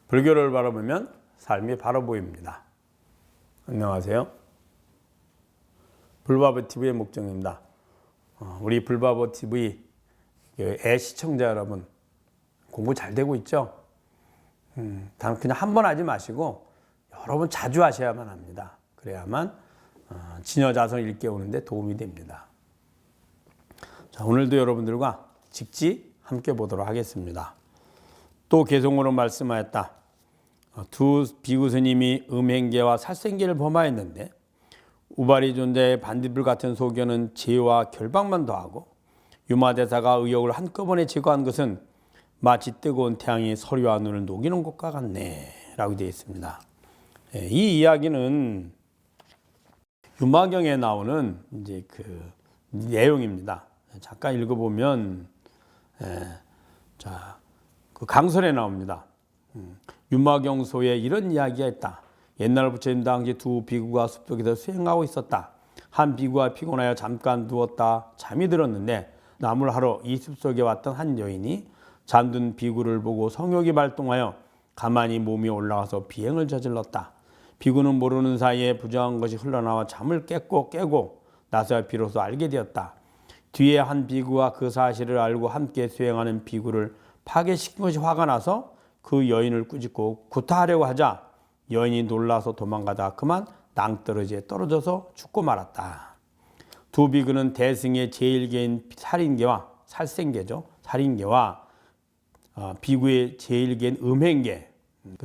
불교를 바라보면 삶이 바로 보입니다. 안녕하세요. 불바보TV의 목정입니다. 우리 불바보TV 애시청자 여러분, 공부 잘 되고 있죠? 단 그냥 한 번 하지 마시고 여러 번 자주 하셔야만 합니다. 그래야만 진여자성 일깨우는데 도움이 됩니다. 자, 오늘도 여러분들과 직지 함께 보도록 하겠습니다. 또 개송으로 말씀하였다. 두 비구 스님이 음행계와 살생계를 범하였는데 우바리 존자의 반딧불 같은 소견은 죄와 결박만 더하고 유마대사가 의욕을 한꺼번에 제거한 것은 마치 뜨거운 태양이 서리와 눈을 녹이는 것과 같네 라고 되어 있습니다. 이 이야기는 유마경에 나오는 이제 그 내용입니다. 잠깐 읽어보면 그 강설에 나옵니다. 유마경소에 이런 이야기가 있다. 옛날 부처님 당시 두 비구가 숲속에서 수행하고 있었다. 한 비구가 피곤하여 잠깐 누웠다 잠이 들었는데 나무를 하러 이 숲속에 왔던 한 여인이 잠든 비구를 보고 성욕이 발동하여 가만히 몸이 올라가서 비행을 저질렀다. 비구는 모르는 사이에 부정한 것이 흘러나와 잠을 깨고 나서야 비로소 알게 되었다. 뒤에 한 비구가 그 사실을 알고 함께 수행하는 비구를 파괴시킨 것이 화가 나서 그 여인을 꾸짖고 구타하려고 하자 여인이 놀라서 도망가다 그만 낭떠러지에 떨어져서 죽고 말았다. 두 비구는 대승의 제1계인 살인계와 살생계죠. 살인계와 비구의 제1계인 음행계,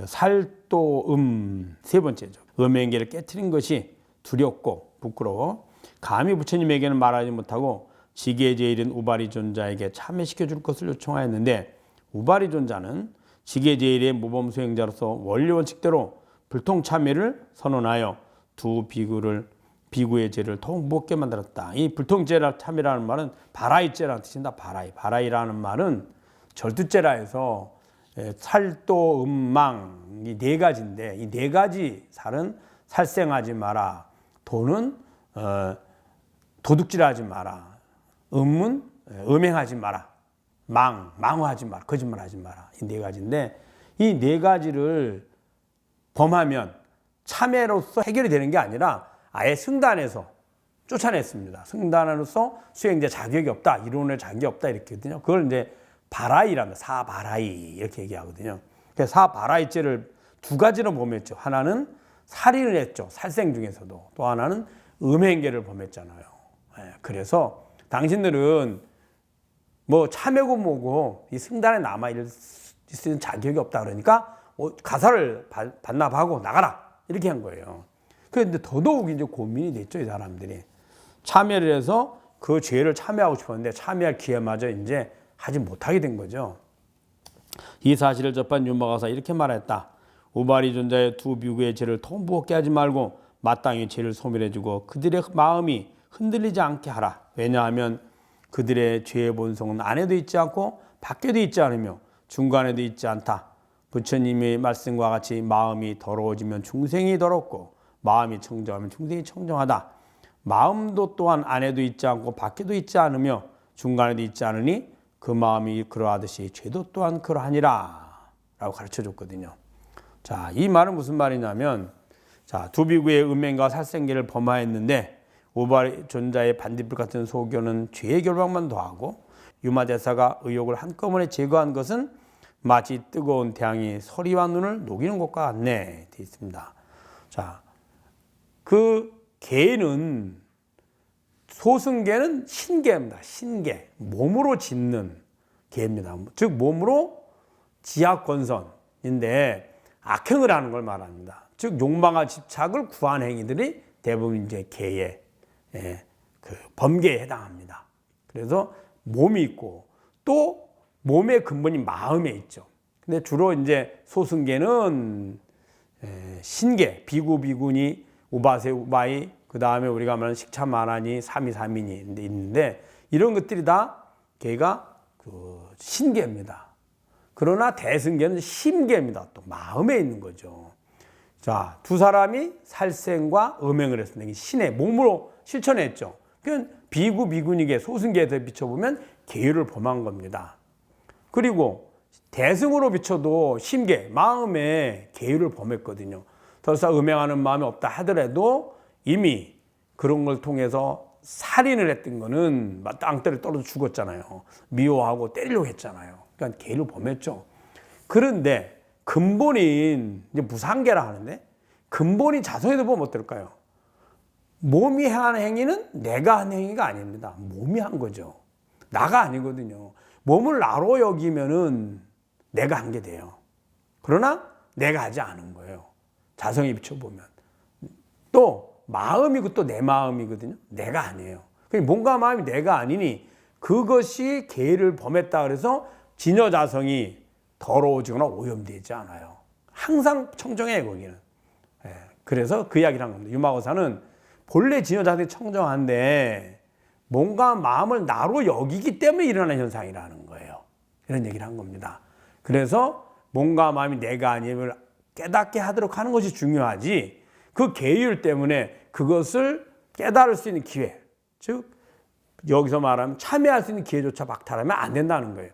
살도음 세 번째죠. 음행계를 깨트린 것이 두렵고 부끄러워 감히 부처님에게는 말하지 못하고 지계 제1인 우바리 존자에게 참회시켜 줄 것을 요청하였는데 우바리 존자는 지계 제1의 모범 수행자로서 원리 원칙대로 불통 참회를 선언하여 두 비구의 죄를 더욱 무겁게 만들었다. 이 불통죄라 참회라는 말은 바라이죄라는 뜻입니다. 바라이라는 말은 절두죄라해서 살도 음망 이 네 가지인데 이 네 가지 살은 살생하지 마라. 도는 도둑질하지 마라. 음은 음행하지 마라. 망화하지 마라. 거짓말하지 마라. 이 네 가지인데 이 네 가지를 범하면 참회로서 해결이 되는 게 아니라 아예 승단에서 쫓아냈습니다. 승단으로서 수행자 자격이 없다. 이론의 자격이 없다. 이렇게 하거든요. 그걸 이제 바라이랍니다. 사바라이 이렇게 얘기하거든요. 그래서 사바라이죄를 두 가지로 범했죠. 하나는 살인을 했죠. 살생 중에서도. 또 하나는 음행계를 범했잖아요. 그래서 당신들은 뭐 참회고 뭐고 이 승단에 남아 있을 자격이 없다 그러니까 가사를 반납하고 나가라 이렇게 한 거예요. 그런데 더더욱 이제 고민이 됐죠. 이 사람들이 참회를 해서 그 죄를 참회하고 싶었는데 참회할 기회마저 이제 하지 못하게 된 거죠. 이 사실을 접한 유마가사 이렇게 말했다. 우바리 존자의 두 비구의 죄를 통부없게 하지 말고 마땅히 죄를 소멸해주고 그들의 마음이 흔들리지 않게 하라. 왜냐하면 그들의 죄의 본성은 안에도 있지 않고 밖에도 있지 않으며 중간에도 있지 않다. 부처님의 말씀과 같이 마음이 더러워지면 중생이 더럽고 마음이 청정하면 중생이 청정하다. 마음도 또한 안에도 있지 않고 밖에도 있지 않으며 중간에도 있지 않으니 그 마음이 그러하듯이 죄도 또한 그러하니라 라고 가르쳐 줬거든요. 자, 이 말은 무슨 말이냐면 두 비구의 음행과 살생계를 범하였는데 우바리 존자의 반딧불 같은 소견은 죄의 결박만 더하고 유마대사가 의욕을 한꺼번에 제거한 것은 마치 뜨거운 태양이 서리와 눈을 녹이는 것과 같네 되어 있습니다. 자, 그 계는 소승계는 신계입니다. 신계, 몸으로 짓는 계입니다. 즉 몸으로 지약권선인데 악행을 하는 걸 말합니다. 즉 욕망과 집착을 구한 행위들이 대부분 이제 계의 그 범계에 해당합니다. 그래서 몸이 있고 또 몸의 근본이 마음에 있죠. 근데 주로 이제 소승계는 신계, 비구, 비구니, 우바세, 우바이, 그 다음에 우리가 말하는 식차마나니, 사미사미니 있는데 이런 것들이 다 걔가 그 신계입니다. 그러나 대승계는 심계입니다. 또 마음에 있는 거죠. 자, 두 사람이 살생과 음행을 했습니다. 신의 몸으로 실천했죠. 그러니까 비구, 비구니계, 소승계에 비춰보면 계율을 범한 겁니다. 그리고 대승으로 비춰도 심계, 마음에 계율을 범했거든요. 더 이상 음행하는 마음이 없다 하더라도 이미 그런 걸 통해서 살인을 했던 거는 땅때를 떨어져 죽었잖아요. 미워하고 때리려고 했잖아요. 그러니까 계율을 범했죠. 그런데 근본인 이제 무상계라 하는데 근본인 자성에도 보면 어떨까요? 몸이 한 행위는 내가 한 행위가 아닙니다. 몸이 한 거죠. 나가 아니거든요. 몸을 나로 여기면은 내가 한 게 돼요. 그러나 내가 하지 않은 거예요. 자성에 비춰보면. 또 마음이고 또 내 마음이거든요. 내가 아니에요. 몸과 마음이 내가 아니니 그것이 계를 범했다 그래서 진여자성이 더러워지거나 오염되지 않아요. 항상 청정해요, 거기는. 그래서 그 이야기를 한 겁니다. 유마거사는 본래 진여자성이 청정한데 몸과 마음을 나로 여기기 때문에 일어나는 현상이라는 거예요. 이런 얘기를 한 겁니다. 그래서 몸과 마음이 내가 아님을 깨닫게 하도록 하는 것이 중요하지 그 계율 때문에 그것을 깨달을 수 있는 기회, 즉 여기서 말하면 참여할 수 있는 기회조차 박탈하면 안 된다는 거예요.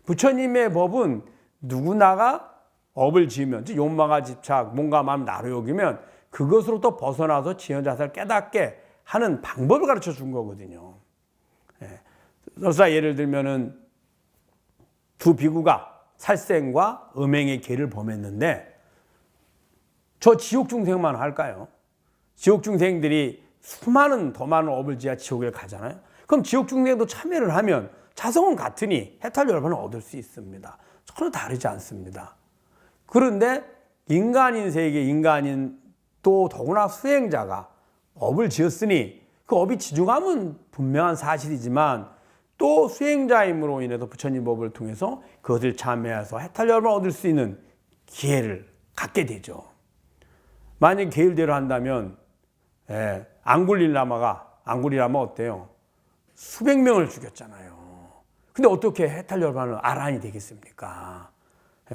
부처님의 법은 누구나가 업을 지으면, 즉 욕망과 집착, 몸과 마음 나로 여기면 그것으로부터 벗어나서 진여자성을 깨닫게 하는 방법을 가르쳐 준 거거든요. 설사 예를 들면은 두 비구가 살생과 음행의 계를 범했는데 저 지옥 중생만 할까요? 지옥 중생들이 수많은 더 많은 업을 지어 지옥에 가잖아요. 그럼 지옥 중생도 참여를 하면 자성은 같으니 해탈 열반을 얻을 수 있습니다. 전혀 다르지 않습니다. 그런데 인간인 세계, 인간인 또 더구나 수행자가 업을 지었으니 그 업이 지중함은 분명한 사실이지만 또 수행자임으로 인해서 부처님 법을 통해서 그것을 참여해서 해탈 열반을 얻을 수 있는 기회를 갖게 되죠. 만약 계율대로 한다면 앙굴리라마 어때요? 수백 명을 죽였잖아요. 근데 어떻게 해탈 열반을 아란이 되겠습니까?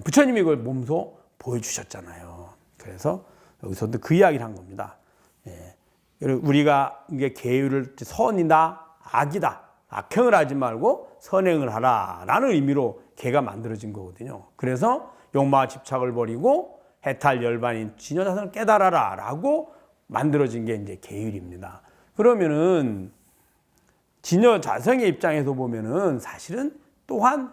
부처님이 그걸 몸소 보여주셨잖아요. 그래서 여기서도 그 이야기를 한 겁니다. 우리가 이게 계율을 선이다, 악이다, 악행을 하지 말고 선행을 하라라는 의미로 계가 만들어진 거거든요. 그래서 욕망과 집착을 버리고 해탈 열반인 진여자성을 깨달아라라고 만들어진 게 이제 계율입니다. 그러면은 진여자성의 입장에서 보면은 사실은 또한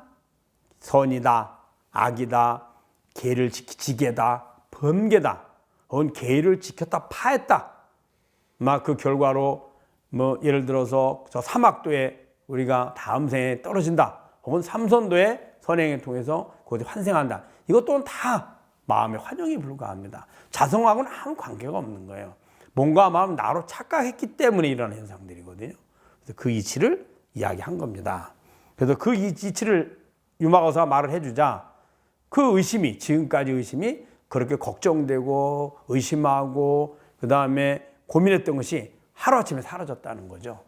선이다, 악이다, 계를 지계다, 범계다, 혹은 계율을 지켰다, 파했다. 막 그 결과로 뭐 예를 들어서 저 사막도에 우리가 다음 생에 떨어진다, 혹은 삼선도에 선행을 통해서 그것이 환생한다. 이것 또한 다 마음의 환영에 불과합니다. 자성하고는 아무 관계가 없는 거예요. 몸과 마음 나로 착각했기 때문에 일어나는 현상들이거든요. 그래서 그 이치를 이야기한 겁니다. 그래서 그 이치를 유마거사가 말을 해주자 그 의심이, 지금까지 의심이 그렇게 걱정되고 의심하고 그 다음에 고민했던 것이 하루아침에 사라졌다는 거죠.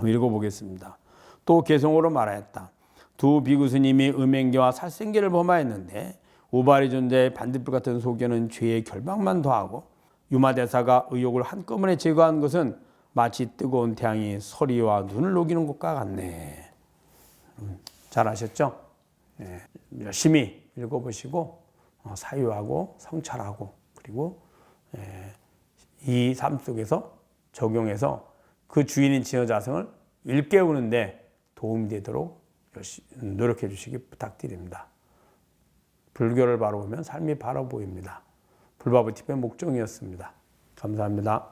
읽어보겠습니다. 또 개성으로 말하였다. 두 비구 스님이 음행계와 살생계를 범하였는데 우바리 존자의 반딧불 같은 소견은 죄의 결박만 더하고 유마대사가 의욕을 한꺼번에 제거한 것은 마치 뜨거운 태양이 서리와 눈을 녹이는 것과 같네. 잘 아셨죠? 열심히 읽어보시고 사유하고 성찰하고 그리고 이 삶 속에서 적용해서 그 주인인 진여자성을 일깨우는데 도움이 되도록 노력해 주시기 부탁드립니다. 불교를 바라보면 삶이 바라 보입니다. 불바보TV의 목종이었습니다. 감사합니다.